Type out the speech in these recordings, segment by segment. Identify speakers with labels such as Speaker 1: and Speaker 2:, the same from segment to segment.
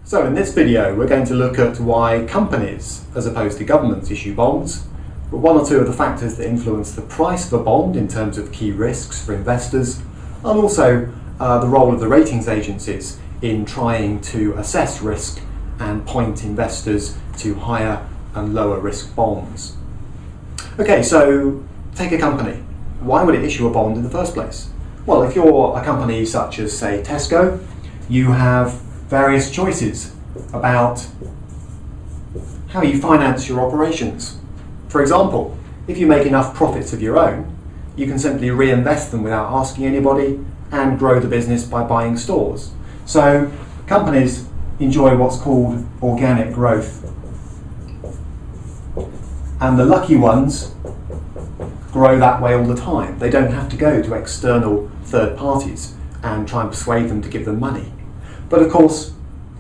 Speaker 1: So in this video we're going to look at why companies as opposed to governments issue bonds, but one or two of the factors that influence the price of a bond in terms of key risks for investors, and also the role of the ratings agencies in trying to assess risk and point investors to higher and lower risk bonds. Okay, so take a company. Why would it issue a bond in the first place? Well, if you're a company such as, say, Tesco, you have various choices about how you finance your operations. For example, if you make enough profits of your own, you can simply reinvest them without asking anybody and grow the business by buying stores. So companies enjoy what's called organic growth. And the lucky ones grow that way all the time. They don't have to go to external third parties and try and persuade them to give them money. But of course,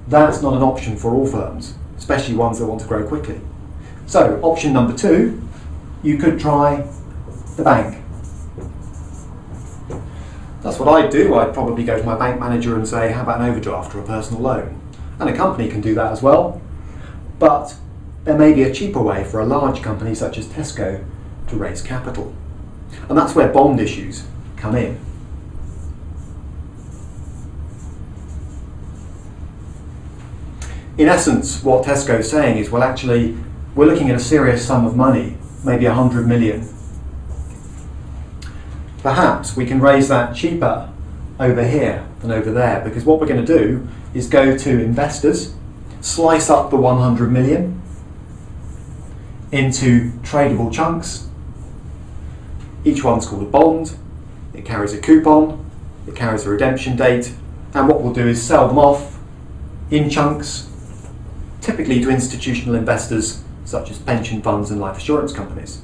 Speaker 1: that's not an option for all firms, especially ones that want to grow quickly. So option number two, you could try the bank. That's what I'd do. I'd probably go to my bank manager and say, how about an overdraft or a personal loan? And a company can do that as well. But there may be a cheaper way for a large company such as Tesco to raise capital. And that's where bond issues come in. In essence, what Tesco is saying is, well, actually, we're looking at a serious sum of money, maybe 100 million. Perhaps we can raise that cheaper over here than over there, because what we're going to do is go to investors, slice up the 100 million into tradable chunks. Each one's called a bond, it carries a coupon, it carries a redemption date, and what we'll do is sell them off in chunks, typically to institutional investors such as pension funds and life assurance companies.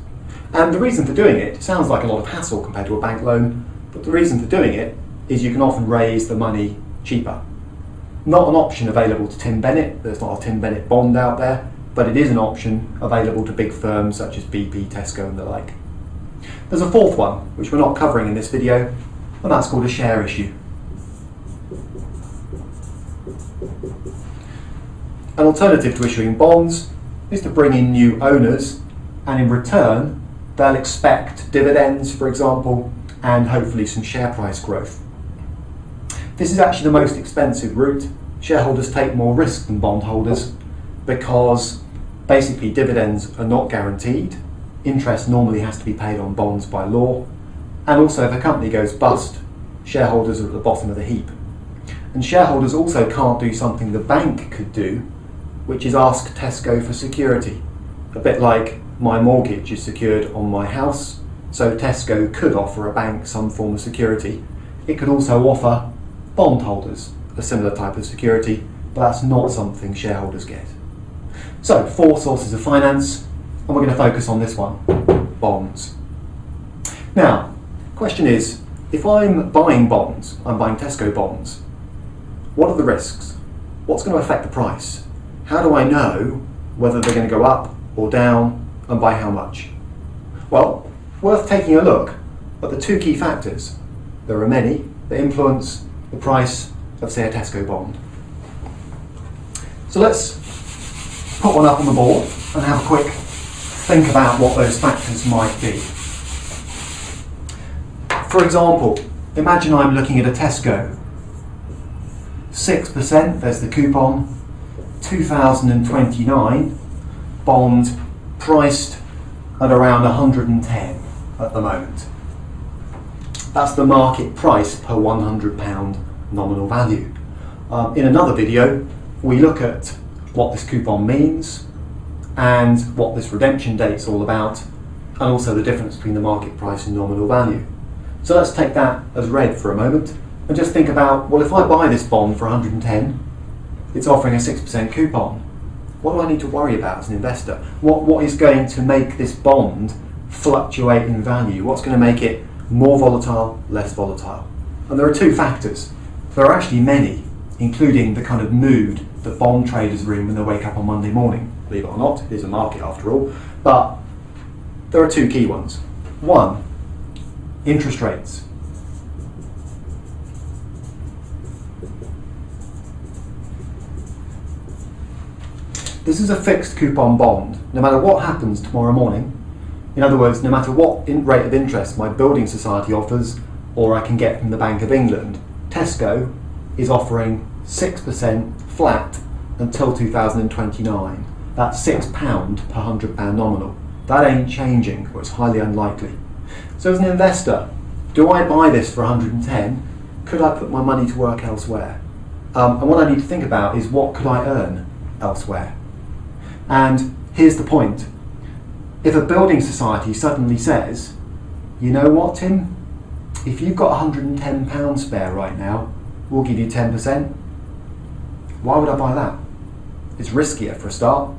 Speaker 1: And the reason for doing it sounds like a lot of hassle compared to a bank loan, but the reason for doing it is you can often raise the money cheaper. Not an option available to Tim Bennett, there's not a Tim Bennett bond out there, but it is an option available to big firms such as BP, Tesco and the like. There's a fourth one, which we're not covering in this video, and that's called a share issue. An alternative to issuing bonds is to bring in new owners, and in return they'll expect dividends, for example, and hopefully some share price growth. This is actually the most expensive route. Shareholders take more risk than bondholders because basically dividends are not guaranteed. Interest normally has to be paid on bonds by law, and also if a company goes bust, shareholders are at the bottom of the heap. And shareholders also can't do something the bank could do, which is ask Tesco for security. A bit like my mortgage is secured on my house, so Tesco could offer a bank some form of security. It could also offer bondholders a similar type of security, but that's not something shareholders get. So, four sources of finance, and we're going to focus on this one, bonds. Now, the question is, if I'm buying bonds, I'm buying Tesco bonds, what are the risks? What's going to affect the price? How do I know whether they're going to go up or down, and by how much? Well, worth taking a look at the two key factors. There are many that influence the price of, say, a Tesco bond. So let's put one up on the board and have a quick think about what those factors might be. For example, imagine I'm looking at a Tesco. 6%, there's the coupon, 2029 bond priced at around 110 at the moment. That's the market price per £100 nominal value. In another video, we look at what this coupon means and what this redemption date's all about, and also the difference between the market price and nominal value. So let's take that as read for a moment and just think about, well, if I buy this bond for 110, it's offering a 6% coupon. What do I need to worry about as an investor? What is going to make this bond fluctuate in value? What's going to make it more volatile, less volatile? And there are two factors. There are actually many, including the kind of mood that bond traders are in when they wake up on Monday morning. Believe it or not, it is a market after all. But there are two key ones. One, interest rates. This is a fixed coupon bond. No matter what happens tomorrow morning, in other words, no matter what rate of interest my building society offers or I can get from the Bank of England, Tesco is offering 6% flat until 2029. That's £6 per £100 nominal. That ain't changing, or it's highly unlikely. So as an investor, do I buy this for 110? Could I put my money to work elsewhere? And what I need to think about is what could I earn elsewhere? And here's the point. If a building society suddenly says, you know what, Tim? If you've got £110 spare right now, we'll give you 10%. Why would I buy that? It's riskier for a start,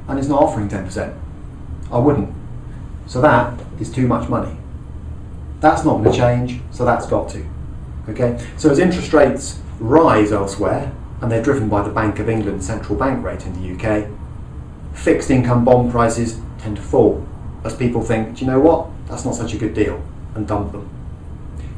Speaker 1: and it's not offering 10%. I wouldn't. So that is too much money. That's not going to change, so that's got to. Okay? So as interest rates rise elsewhere, and they're driven by the Bank of England central bank rate in the UK, fixed income bond prices tend to fall as people think, do you know what, that's not such a good deal, and dump them.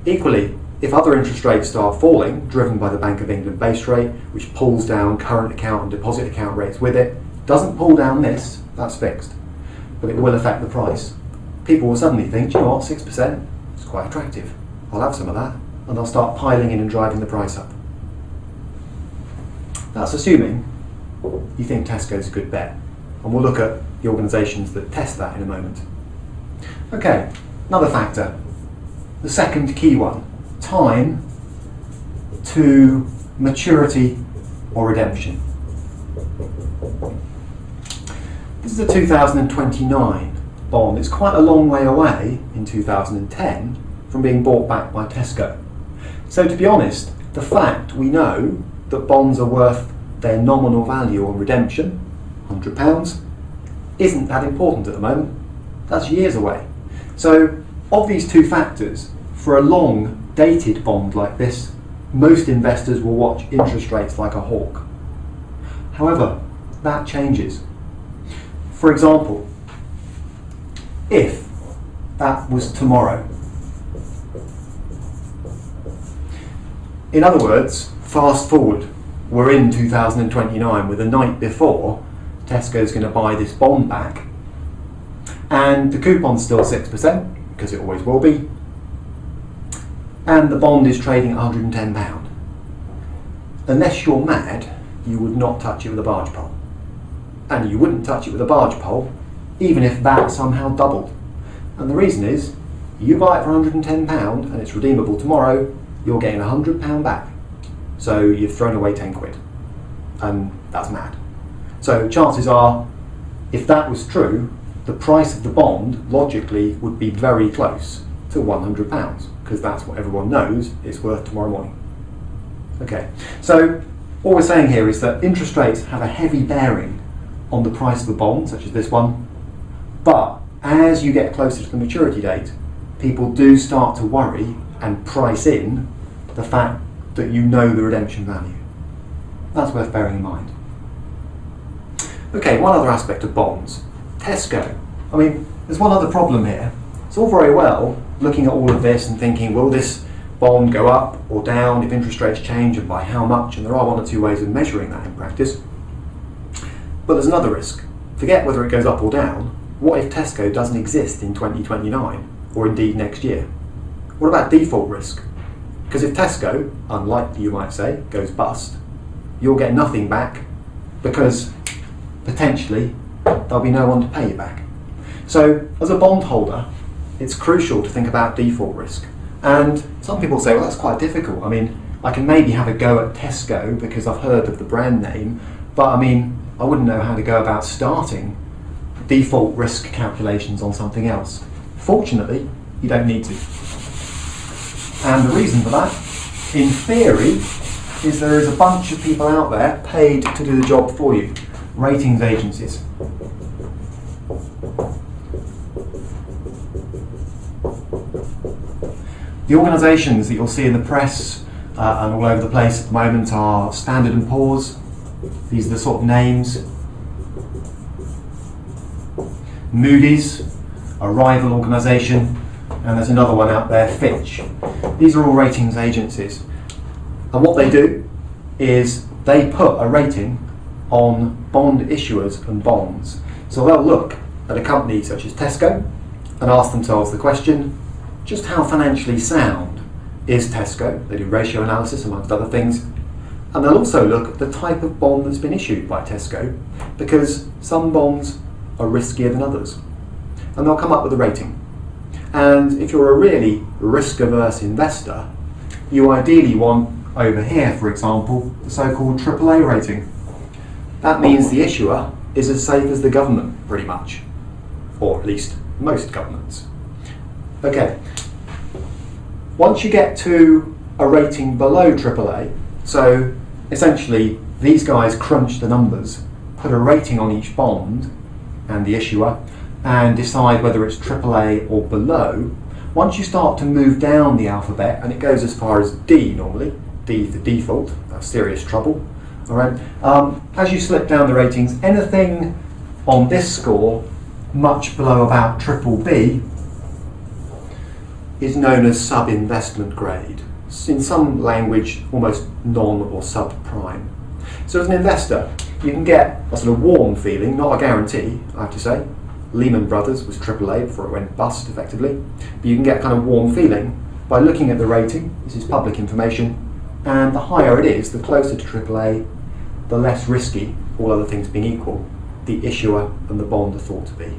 Speaker 1: Equally, if other interest rates start falling, driven by the Bank of England base rate, which pulls down current account and deposit account rates with it, doesn't pull down this, that's fixed, but it will affect the price. People will suddenly think, do you know what, 6%, it's quite attractive, I'll have some of that, and they'll start piling in and driving the price up. That's assuming you think Tesco's a good bet, and we'll look at the organisations that test that in a moment. Okay, another factor, the second key one, time to maturity or redemption. This is a 2029 bond. It's quite a long way away in 2010 from being bought back by Tesco. So to be honest, the fact we know that bonds are worth their nominal value on redemption, £100, isn't that important at the moment. That's years away. So of these two factors, for a long dated bond like this, most investors will watch interest rates like a hawk. However, that changes. For example, if that was tomorrow, in other words, fast forward, we're in 2029 with the night before Tesco's going to buy this bond back, and the coupon's still 6%, because it always will be, and the bond is trading at £110. Unless you're mad, you would not touch it with a barge pole. And you wouldn't touch it with a barge pole, even if that somehow doubled. And the reason is, you buy it for £110 and it's redeemable tomorrow, you're getting £100 back. So you've thrown away 10 quid. And that's mad. So chances are, if that was true, the price of the bond, logically, would be very close to £100, because that's what everyone knows it's worth tomorrow morning. Okay, so what we're saying here is that interest rates have a heavy bearing on the price of the bond, such as this one, but as you get closer to the maturity date, people do start to worry and price in the fact that you know the redemption value. That's worth bearing in mind. Okay, one other aspect of bonds. Tesco. I mean, there's one other problem here. It's all very well looking at all of this and thinking, will this bond go up or down if interest rates change, and by how much? And there are one or two ways of measuring that in practice. But there's another risk. Forget whether it goes up or down. What if Tesco doesn't exist in 2029, or indeed next year? What about default risk? Because if Tesco, unlikely you might say, goes bust, you'll get nothing back, because potentially there'll be no one to pay you back. So as a bondholder, it's crucial to think about default risk. And some people say, well, that's quite difficult. I mean, I can maybe have a go at Tesco because I've heard of the brand name, but I mean, I wouldn't know how to go about starting default risk calculations on something else. Fortunately, you don't need to. And the reason for that, in theory, is there is a bunch of people out there paid to do the job for you. Ratings agencies. The organisations that you'll see in the press and all over the place at the moment are Standard & Poor's. These are the sort of names. Moody's, a rival organisation, and there's another one out there, Fitch. These are all ratings agencies. And what they do is they put a rating on bond issuers and bonds. So they'll look at a company such as Tesco and ask themselves the question, just how financially sound is Tesco? They do ratio analysis amongst other things. And they'll also look at the type of bond that's been issued by Tesco, because some bonds are riskier than others. And they'll come up with a rating. And if you're a really risk-averse investor, you ideally want, over here for example, the so-called AAA rating. That means the issuer is as safe as the government, pretty much. Or at least most governments. Okay. Once you get to a rating below AAA, so essentially these guys crunch the numbers, put a rating on each bond and the issuer, and decide whether it's AAA or below. Once you start to move down the alphabet, and it goes as far as D normally, D for default, that's serious trouble. All right. As you slip down the ratings, anything on this score much below about BBB is known as sub-investment grade. In some language, almost non or subprime. So as an investor, you can get a sort of warm feeling, not a guarantee, I have to say. Lehman Brothers was AAA before it went bust, effectively. But you can get a kind of warm feeling by looking at the rating. This is public information. And the higher it is, the closer to AAA, the less risky, all other things being equal, the issuer and the bond are thought to be.